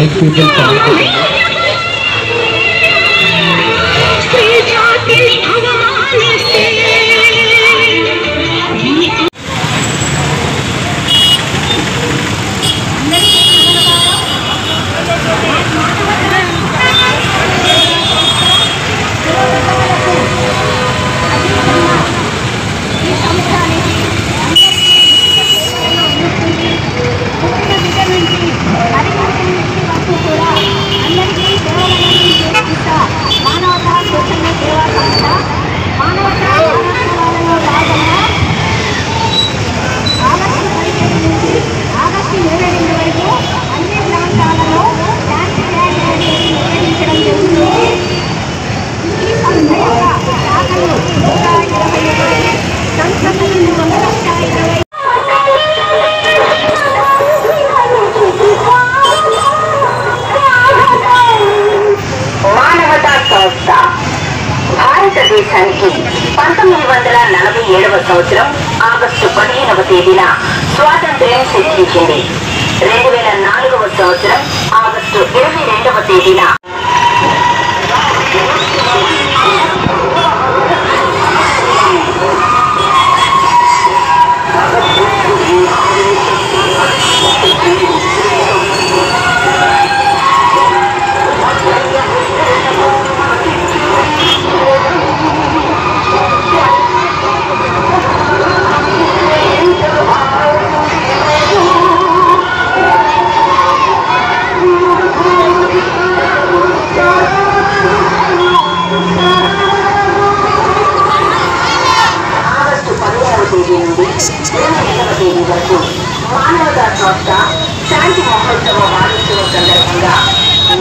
5 people participate. భారతదేశానికి 1947వ సంవత్సరం August 15వ తేదీన స్వాతంత్ర్యం సిద్ధించింది. 2004వ సంవత్సరం ఆగస్టు 22వ తేదీన వరకు మానవతా సంస్థ శాంతి మహోత్సవ వారోత్సవం సందర్భంగా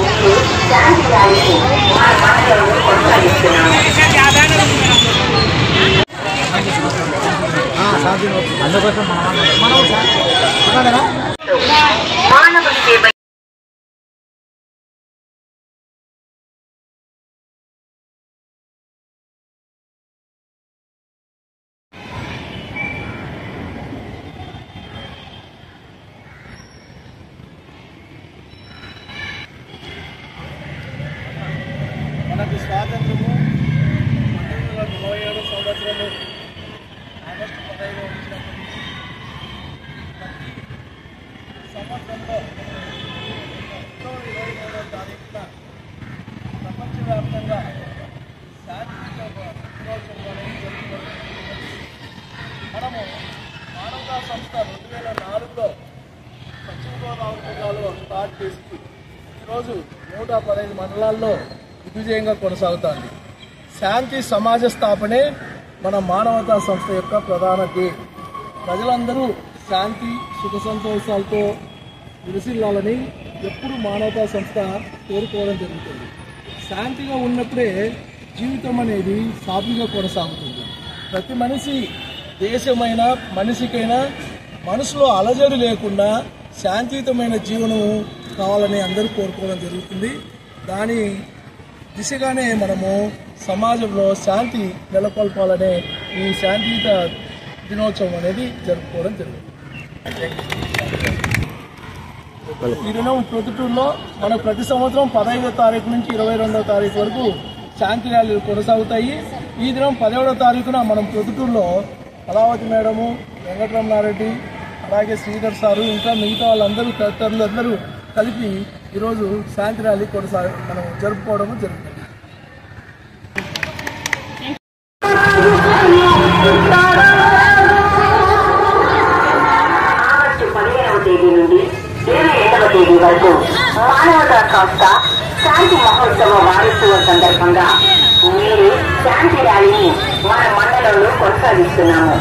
మీరు శాంతి ర్యాలీని మన మండలంలో కొనసాగిస్తున్నాము. మానవ సేవ మనకు స్వాతంత్రము 1947 సంవత్సరంలో ఆగస్టు 15 వచ్చినప్పటి నుంచి సంవత్సరంలో ఫిబ్రవరి 23వ తారీఖున ప్రపంచవ్యాప్తంగా శాంతి దినోత్సవం అనేది జరుపుకోవడం. మనము మానవతా సంస్థ 2004లో పశ్చిమ గోదావరి జిల్లాలో స్టార్ట్ చేసి ఈరోజు 115 మండలాల్లో దిగ్విజయంగా కొనసాగుతుంది. శాంతి సమాజ స్థాపనే మన మానవతా సంస్థ యొక్క ప్రధాన ధ్యేయం. ప్రజలందరూ శాంతి సుఖ సంతోషాలతో విరసిల్లాలని ఎప్పుడు మానవతా సంస్థ కోరుకోవడం జరుగుతుంది. శాంతిగా ఉన్నప్పుడే జీవితం అనేది సాఫీగా కొనసాగుతుంది. ప్రతి మనిషి దేశమైనా మనిషికైనా మనసులో అలజడి లేకుండా శాంతియుతమైన జీవనం కావాలని అందరూ కోరుకోవడం జరుగుతుంది. దాని దిశగానే మనము సమాజంలో శాంతి నెలకొల్పాలనే ఈ శాంతియుత దినోత్సవం అనేది జరుపుకోవడం జరుగుతుంది. ఈ దినం ప్రొద్దుటూరులో మనం ప్రతి సంవత్సరం 15వ తారీఖు నుంచి 22వ తారీఖు వరకు శాంతి ర్యాలీలు కొనసాగుతాయి. ఈ దినం 17వ తారీఖున మనం ప్రొద్దుటూరులో కళావతి మేడము, వెంకటరమణారెడ్డి, అలాగే శ్రీధర్ సారు, ఇంకా మిగతా వాళ్ళందరూ తదితరులందరూ కలిపి ఈరోజు శాంతి ర్యాలీ మనం జరుపుకోవడం జరుగుతుంది. ఆగస్టు 15వ తేదీ నుండి 22వ తేదీ వరకు మానవతా సంస్థ శాంతి మహోత్సవ వారోత్సవం సందర్భంగా మీరు శాంతి ర్యాలీని మన మండలంలో కొనసాగిస్తున్నాము.